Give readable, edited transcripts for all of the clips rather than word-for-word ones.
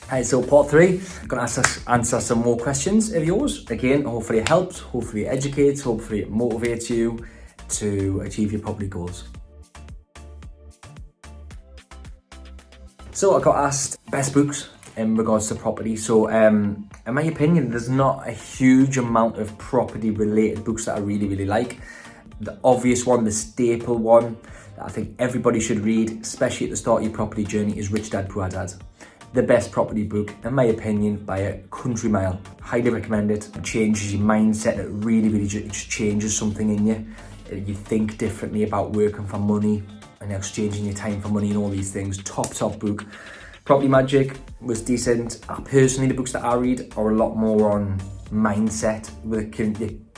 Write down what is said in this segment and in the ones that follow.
So part 3, I'm going to answer some more questions of yours. Again, hopefully it helps, hopefully it educates, hopefully it motivates you to achieve your property goals. So I got asked best books in regards to property. So in my opinion, there's not a huge amount of property related books that I really like. The obvious one, the staple one that I think everybody should read, especially at the start of your property journey, is Rich Dad Poor Dad. The best property book, in my opinion, by a country mile. Highly recommend it. It changes your mindset. It really just changes something in you. You think differently about working for money and exchanging your time for money and all these things. Top book. Property Magic was decent. Personally, the books that I read are a lot more on mindset.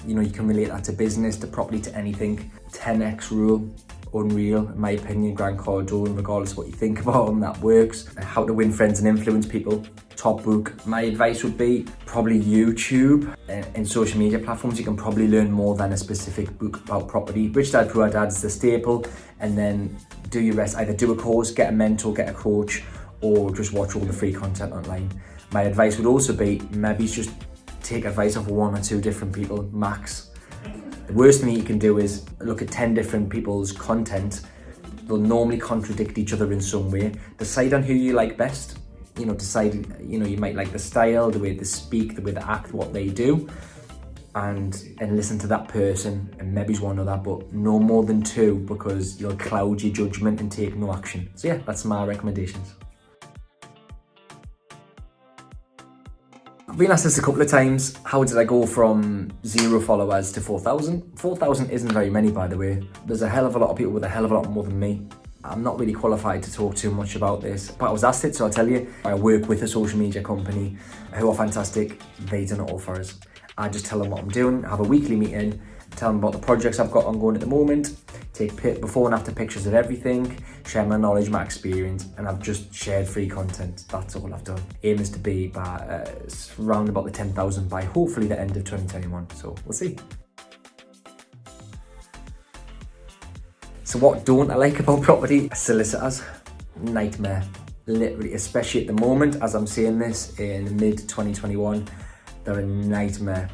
You can relate that to business, to property, to anything. 10x rule. Unreal, in my opinion. Grant Cardone, regardless of what you think about them, that works. How to Win Friends and Influence People, top book. My advice would be probably YouTube and social media platforms. You can probably learn more than a specific book about property. Rich Dad Poor Dad is the staple, and then do your rest. Either do a course, get a mentor, get a coach, or just watch all the free content online. My advice would also be maybe just take advice off 1 or 2 different people, max. The worst thing you can do is look at 10 different people's content. They'll normally contradict each other in some way. Decide on who you like best. You might like the style, the way they speak, the way they act, what they do. And listen to that person, and maybe one other, but no more than 2, because you'll cloud your judgment and take no action. So yeah, that's my recommendations. I've been asked this a couple of times, how did I go from 0 followers to 4,000? 4,000 isn't very many, by the way. There's a hell of a lot of people with a hell of a lot more than me. I'm not really qualified to talk too much about this, but I was asked it, so I'll tell you. I work with a social media company who are fantastic. They do it all for us. I just tell them what I'm doing, have a weekly meeting, tell them about the projects I've got ongoing at the moment, take before and after pictures of everything, share my knowledge, my experience, and I've just shared free content. That's all I've done. Aim is to be by around about the 10,000 by hopefully the end of 2021. So we'll see. So what don't I like about property? Solicitors, nightmare. Literally, especially at the moment, as I'm saying this in mid-2021, they're a nightmare.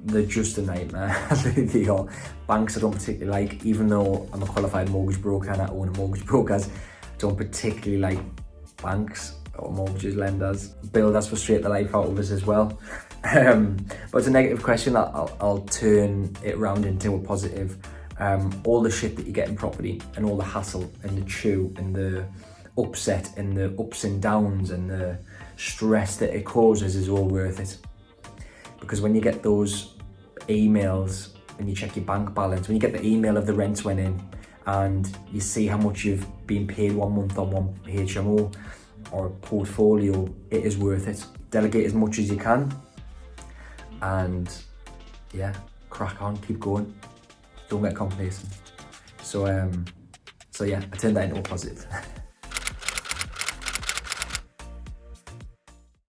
They're just a nightmare. They are. Banks I don't particularly like, even though I'm a qualified mortgage broker and I own a mortgage brokers, don't particularly like banks or mortgage lenders. Builders frustrate the life out of us as well. But it's a negative question. I'll turn it around into a positive. All the shit that you get in property and all the hassle and the chew and the upset and the ups and downs and the stress that it causes is all worth it. Because when you get those emails and you check your bank balance, when you get the email of the rents went in and you see how much you've been paid 1 month on one HMO or portfolio, it is worth it. Delegate as much as you can and yeah, crack on, keep going. Don't get complacent. So yeah, I turned that into a positive.